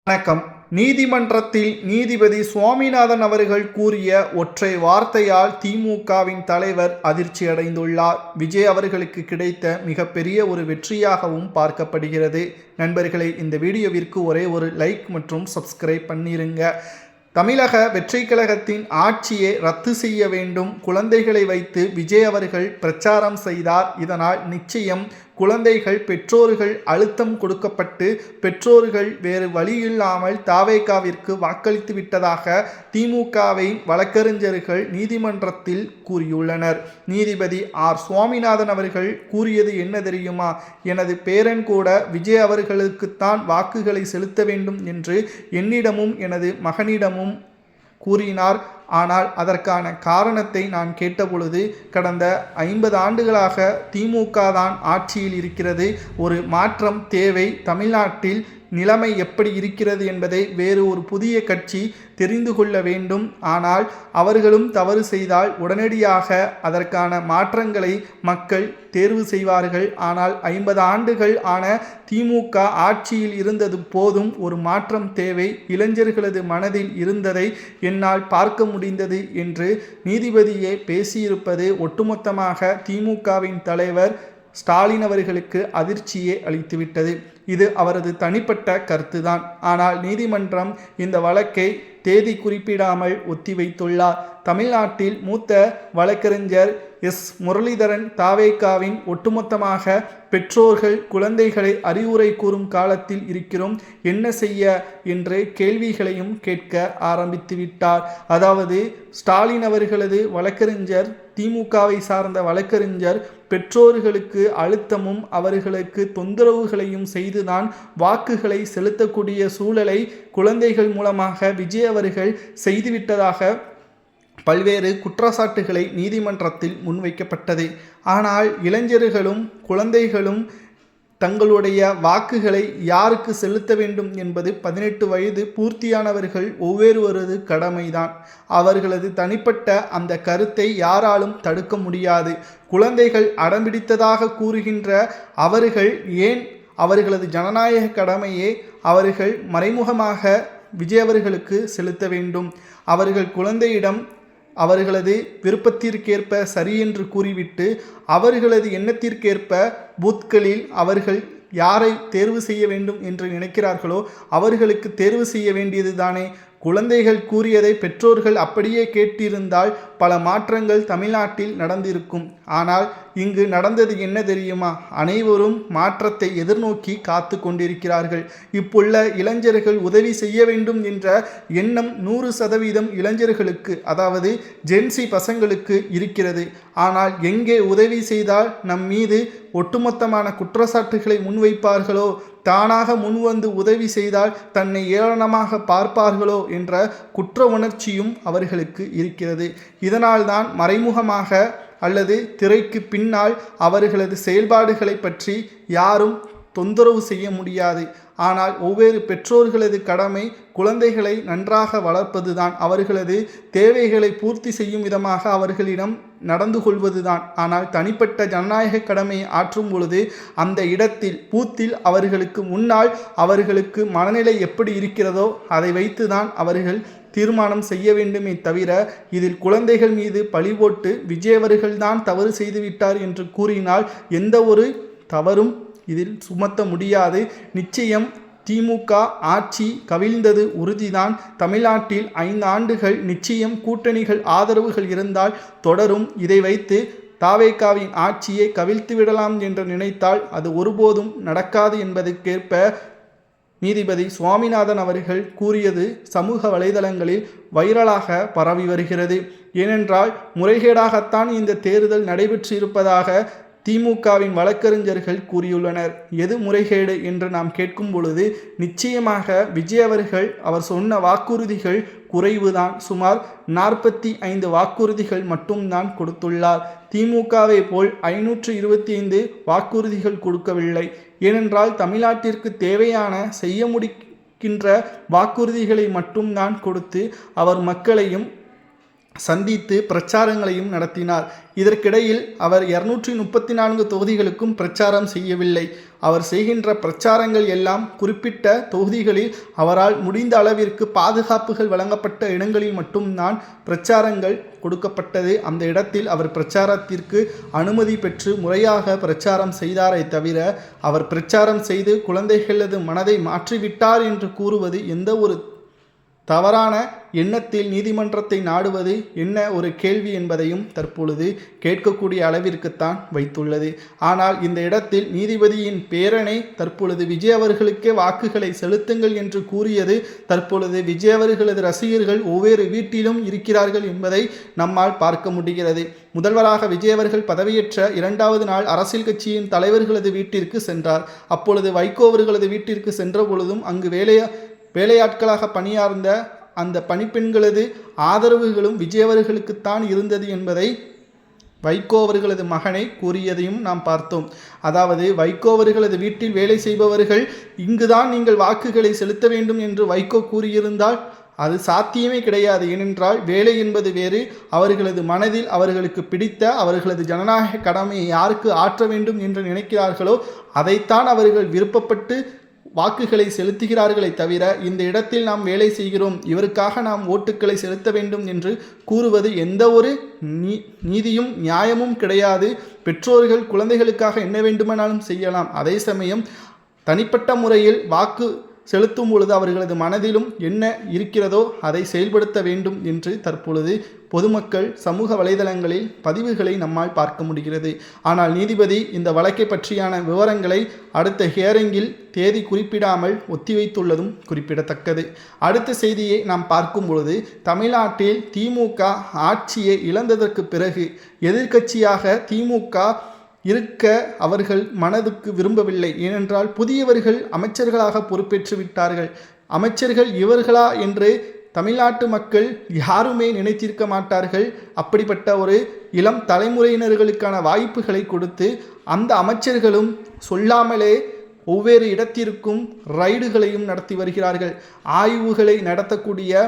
வணக்கம். நீதிமன்றத்தில் நீதிபதி சுவாமிநாதன் அவர்கள் கூறிய ஒற்றை வார்த்தையால் திமுகவின் தலைவர் அதிர்ச்சியடைந்துள்ளார். விஜய் அவர்களுக்கு கிடைத்த மிகப்பெரிய ஒரு வெற்றியாகவும் பார்க்கப்படுகிறது. நண்பர்களே, இந்த வீடியோவிற்கு ஒரே ஒரு லைக் மற்றும் சப்ஸ்கிரைப் பண்ணிருங்க. தமிழக வெற்றி கழகத்தின் ஆட்சியை ரத்து செய்ய வேண்டும், குழந்தைகளை வைத்து விஜய் அவர்கள் பிரச்சாரம் செய்தார். இதனால் நிச்சயம் குழந்தைகள் பெற்றோர்கள் அழுத்தம் கொடுக்கப்பட்டு பெற்றோர்கள் வேறு வழியில்லாமல் தாவேகாவிற்கு வாக்களித்து விட்டதாக திமுகவின் வழக்கறிஞர்கள் நீதிமன்றத்தில் கூறியுள்ளனர். நீதிபதி ஆர் சுவாமிநாதன் அவர்கள் கூறியது என்ன தெரியுமா? எனது பேரன் கூட விஜய் அவர்களுக்குத்தான் வாக்குகளை செலுத்த வேண்டும் என்று என்னிடமும் எனது மகனிடமும் கூறினார். ஆனால் அதற்கான காரணத்தை நான் கேட்டபொழுது, கடந்த 50 ஆண்டுகளாக திமுக தான் ஆட்சியில் இருக்கிறது, ஒரு மாற்றம் தேவை, தமிழ்நாட்டில் நிலைமை எப்படி இருக்கிறது என்பதை வேறு ஒரு புதிய கட்சி தெரிந்து கொள்ள வேண்டும். ஆனால் அவர்களும் தவறு செய்தால் உடனடியாக அதற்கான மாற்றங்களை மக்கள் தேர்வு செய்வார்கள். ஆனால் 50 ஆண்டுகள் ஆன திமுக ஆட்சியில் இருந்தது போதும், ஒரு மாற்றம் தேவை, இளைஞர்களது மனதில் இருந்ததை என்னால் பார்க்க முடிந்தது என்று நீதிபதியே பேசியிருப்பது ஒட்டுமொத்தமாக திமுகவின் தலைவர் ஸ்டாலின் அவர்களுக்கு அதிர்ச்சியை அளித்துவிட்டது. இது அவரது தனிப்பட்ட கருத்துதான். ஆனால் நீதிமன்றம் இந்த வழக்கை தேதி குறிப்பிடாமல் ஒத்திவைத்துள்ளார். தமிழ்நாட்டில் மூத்த வழக்கறிஞர் எஸ் முரளிதரன் தாவேகாவின் ஒட்டுமொத்தமாக பெற்றோர்கள் குழந்தைகளை அறிவுரை கூறும் காலத்தில் இருக்கிறோம், என்ன செய்ய என்று கேள்விகளையும் கேட்க ஆரம்பித்து விட்டார். அதாவது ஸ்டாலின் அவர்களது வழக்கறிஞர், திமுகவை சார்ந்த வழக்கறிஞர் பெற்றோர்களுக்கு அழுத்தமும் அவர்களுக்கு தொந்தரவுகளையும் செய்துதான் வாக்குகளை செலுத்தக்கூடிய சூழலை குழந்தைகள் மூலமாக விஜய் அவர்கள் செய்துவிட்டதாக பல்வேறு குற்றச்சாட்டுகளை நீதிமன்றத்தில் முன்வைக்கப்பட்டது. ஆனால் இளைஞர்களும் குழந்தைகளும் தங்களுடைய வாக்குகளை யாருக்கு செலுத்த வேண்டும் என்பது 18 வயது பூர்த்தியானவர்கள் ஒவ்வொருவரது கடமைதான். அவர்களது தனிப்பட்ட அந்த கருத்தை யாராலும் தடுக்க முடியாது. குழந்தைகள் அடம்பிடித்ததாக கூறுகின்ற அவர்கள் ஏன் அவர்களது ஜனநாயக கடமையை அவர்கள் மறைமுகமாக விஜய் அவர்களுக்கு செலுத்த வேண்டும்? அவர்கள் குழந்தையிடம் அவர்களது விருப்பத்திற்கேற்ப சரி என்று கூறிவிட்டு அவர்களது எண்ணத்திற்கேற்ப பூத்களில் அவர்கள் யாரை தேர்வு செய்ய வேண்டும் என்று நினைக்கிறார்களோ அவர்களுக்கு தேர்வு செய்ய வேண்டியது தானே. குழந்தைகள் கூறியதை பெற்றோர்கள் அப்படியே கேட்டிருந்தால் பல மாற்றங்கள் தமிழ்நாட்டில் நடந்திருக்கும். ஆனால் இங்கு நடந்தது என்ன தெரியுமா? அனைவரும் மாற்றத்தை எதிர்நோக்கி காத்து கொண்டிருக்கிறார்கள். இப்புள்ள இளைஞர்கள் உதவி செய்ய வேண்டும் என்ற எண்ணம் 100% இளைஞர்களுக்கு, அதாவது ஜென்சி பசங்களுக்கு இருக்கிறது. ஆனால் எங்கே உதவி செய்தால் நம் மீது ஒட்டுமொத்தமான குற்றச்சாட்டுகளை முன்வைப்பார்களோ, தானாக முன்வந்து உதவி செய்தால் தன்னை ஏளனமாக பார்ப்பார்களோ என்ற குற்ற உணர்ச்சியும் அவர்களுக்கு இருக்கிறது. இதனால்தான் மறைமுகமாக அல்லது திரைக்கு பின்னால் அவர்களது செயல்பாடுகளை பற்றி யாரும் தொந்தரவு செய்ய முடியாது. ஆனால் ஒவ்வொரு பெற்றோர்களது கடமை குழந்தைகளை நன்றாக வளர்ப்பதுதான், அவர்களது தேவைகளை பூர்த்தி செய்யும் விதமாக அவர்களிடம் நடந்து கொள்வதுதான். ஆனால் தனிப்பட்ட ஜனநாயக கடமையை ஆற்றும் பொழுது அந்த இடத்தில் பூத்தில் அவர்களுக்கு முன்னால் அவர்களுக்கு மனநிலை எப்படி இருக்கிறதோ அதை வைத்துதான் அவர்கள் தீர்மானம் செய்ய வேண்டுமே தவிர, இதில் குழந்தைகள் மீது பழி போட்டு விஜய் அவர்கள்தான் தவறு செய்துவிட்டார் என்று கூறினால் எந்த ஒரு தவறும் இதில் சுமத்த முடியாது. நிச்சயம் திமுக ஆட்சி கவிழ்ந்தது உறுதிதான். தமிழ்நாட்டில் 5 ஆண்டுகள் நிச்சயம் கூட்டணிகள் ஆதரவுகள் இருந்தால் தொடரும். இதை வைத்து தாவேகாவின் ஆட்சியை கவிழ்த்து விடலாம் என்று நினைத்தால் அது ஒருபோதும் நடக்காது என்பதற்கேற்ப நீதிபதி சுவாமிநாதன் அவர்கள் கூறியது சமூக வலைதளங்களில் வைரலாக பரவி வருகிறது. ஏனென்றால் முறைகேடாகத்தான் இந்த தேர்தல் நடைபெற்று இருப்பதாக திமுகவின் வழக்கறிஞர்கள் கூறியுள்ளனர். எது முறைகேடு என்று நாம் கேட்கும் பொழுது நிச்சயமாக விஜய் அவர்கள் அவர் சொன்ன வாக்குறுதிகள் குறைவுதான். சுமார் 45 வாக்குறுதிகள் மட்டும்தான் கொடுத்துள்ளார். திமுகவை போல் 525 வாக்குறுதிகள் கொடுக்கவில்லை. ஏனென்றால் தமிழ்நாட்டிற்கு தேவையான செய்ய முடிக்கின்ற வாக்குறுதிகளை மட்டும்தான் கொடுத்து அவர் மக்களையும் சந்தித்து பிரச்சாரங்களையும் நடத்தினார். இதற்கிடையில் அவர் 234 தொகுதிகளுக்கும் பிரச்சாரம் செய்யவில்லை. அவர் செய்கின்ற பிரச்சாரங்கள் எல்லாம் குறிப்பிட்ட தொகுதிகளில் அவரால் முடிந்த அளவிற்கு பாதுகாப்புகள் வழங்கப்பட்ட இடங்களில் மட்டும்தான் பிரச்சாரங்கள் கொடுக்கப்பட்டது. அந்த இடத்தில் அவர் பிரச்சாரத்திற்கு அனுமதி பெற்று முறையாக பிரச்சாரம் செய்தாரை தவிர அவர் பிரச்சாரம் செய்து குழந்தைகளது மனதை மாற்றிவிட்டார் என்று கூறுவது எந்த ஒரு தவறான எண்ணத்தில் நீதிமன்றத்தை நாடுவது என்ன ஒரு கேள்வி என்பதையும் தற்பொழுது கேட்கக்கூடிய அளவிற்குத்தான் வைத்துள்ளது. ஆனால் இந்த இடத்தில் நீதிபதியின் பேரணை தற்பொழுது விஜய் அவர்களுக்கே வாக்குகளை செலுத்துங்கள் என்று கூறியது தற்பொழுது விஜய் அவர்களது ரசிகர்கள் ஒவ்வொரு வீட்டிலும் இருக்கிறார்கள் என்பதை நம்மால் பார்க்க முடிகிறது. முதல்வராக விஜய் அவர்கள் பதவியேற்ற 2வது நாள் அரசியல் கட்சியின் தலைவர்களது வீட்டிற்கு சென்றார். அப்பொழுது வைகோ அவர்களது வீட்டிற்கு சென்ற பொழுதும் அங்கு வேலையாட்களாக பணியார்ந்த அந்த பணிப்பெண்களது ஆதரவுகளும் விஜய் அவர்களுக்குத்தான் இருந்தது என்பதை வைகோ அவர்களது மகனை கூறியதையும் நாம் பார்த்தோம். அதாவது வைகோ அவர்களது வீட்டில் வேலை செய்பவர்கள் இங்குதான் நீங்கள் வாக்குகளை செலுத்த வேண்டும் என்று வைகோ கூறியிருந்தால் அது சாத்தியமே கிடையாது. ஏனென்றால் வேலை என்பது வேறு, அவர்களது மனதில் அவர்களுக்கு பிடித்த அவர்களது ஜனநாயக கடமையை யாருக்கு ஆற்ற வேண்டும் என்று நினைக்கிறார்களோ அதைத்தான் அவர்கள் விருப்பப்பட்டு வாக்குகளை செலுத்துகிறார்களே தவிர இந்த இடத்தில் நாம் வேலை செய்கிறோம், இவருக்காக நாம் ஓட்டுக்களை செலுத்த வேண்டும் என்று கூறுவது எந்த ஒரு நீதியும் நியாயமும் கிடையாது. பெற்றோர்கள் குழந்தைகளுக்காக என்ன வேண்டுமானாலும் செய்யலாம். அதே சமயம் தனிப்பட்ட முறையில் வாக்கு செலுத்தும் பொழுது அவர்களது மனதிலும் என்ன இருக்கிறதோ அதை செயல்படுத்த வேண்டும் என்று தற்பொழுது பொதுமக்கள் சமூக வலைதளங்களில் பதிவுகளை நம்மால் பார்க்க முடிகிறது. ஆனால் நீதிபதி இந்த வழக்கை பற்றியான விவரங்களை அடுத்த ஹியரிங்கில் தேதி குறிப்பிடாமல் ஒத்திவைத்துள்ளதும் குறிப்பிடத்தக்கது. அடுத்த செய்தியை நாம் பார்க்கும் பொழுது தமிழ்நாட்டில் திமுக ஆட்சியை இழந்ததற்கு பிறகு எதிர்க்கட்சியாக திமுக இருக்க அவர்கள் மனதுக்கு விரும்பவில்லை. ஏனென்றால் புதியவர்கள் அமைச்சர்களாக பொறுப்பேற்று விட்டார்கள். அமைச்சர்கள் இவர்களா என்று தமிழ்நாட்டு மக்கள் யாருமே நினைத்திருக்க மாட்டார்கள். அப்படிப்பட்ட ஒரு இளம் தலைமுறையினர்களுக்கான வாய்ப்புகளை கொடுத்து அந்த அமைச்சர்களும் சொல்லாமலே ஒவ்வொரு இடத்திற்கும் ரைடுகளையும் நடத்தி வருகிறார்கள். ஆய்வுகளை நடத்தக்கூடிய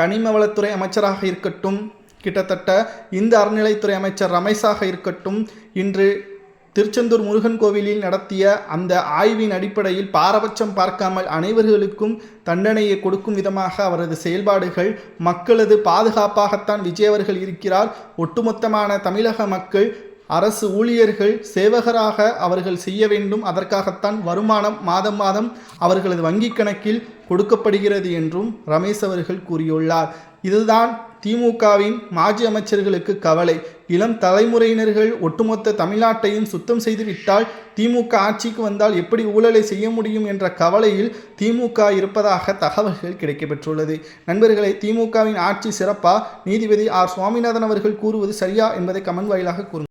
கனிம வளத்துறை அமைச்சராக இருக்கட்டும், கிட்டத்தட்ட இந்த அறநிலைத்துறை அமைச்சர் ரமேஷாக இருக்கட்டும், இன்று திருச்செந்தூர் முருகன் கோவிலில் நடத்திய அந்த ஆய்வின் அடிப்படையில் பாரபட்சம் பார்க்காமல் அனைவர்களுக்கும் தண்டனையை கொடுக்கும் விதமாக அவரது செயல்பாடுகள் மக்களது பாதுகாப்பாகத்தான் விஜய் அவர்கள் இருக்கிறார். ஒட்டுமொத்தமான தமிழக மக்கள் அரசு ஊழியர்கள் சேவகராக அவர்கள் செய்ய வேண்டும், அதற்காகத்தான் வருமானம் மாதம் மாதம் அவர்களது வங்கி கணக்கில் கொடுக்கப்படுகிறது என்றும் ரமேஷ் அவர்கள் கூறியுள்ளார். இதுதான் திமுகவின் மாஜி அமைச்சர்களுக்கு கவலை. இளம் தலைமுறையினர்கள் ஒட்டுமொத்த தமிழ்நாட்டையும் சுத்தம் செய்துவிட்டால் திமுக ஆட்சிக்கு வந்தால் எப்படி ஊழலை செய்ய முடியும் என்ற கவலையில் திமுக இருப்பதாக தகவல்கள் கிடைக்கப்பெற்றுள்ளது. நண்பர்களே, திமுகவின் ஆட்சி சிறப்பா, நீதிபதி ஆர் சுவாமிநாதன் அவர்கள் கூறுவது சரியா என்பதை கமெண்ட் வாயிலாக கூறுங்கள்.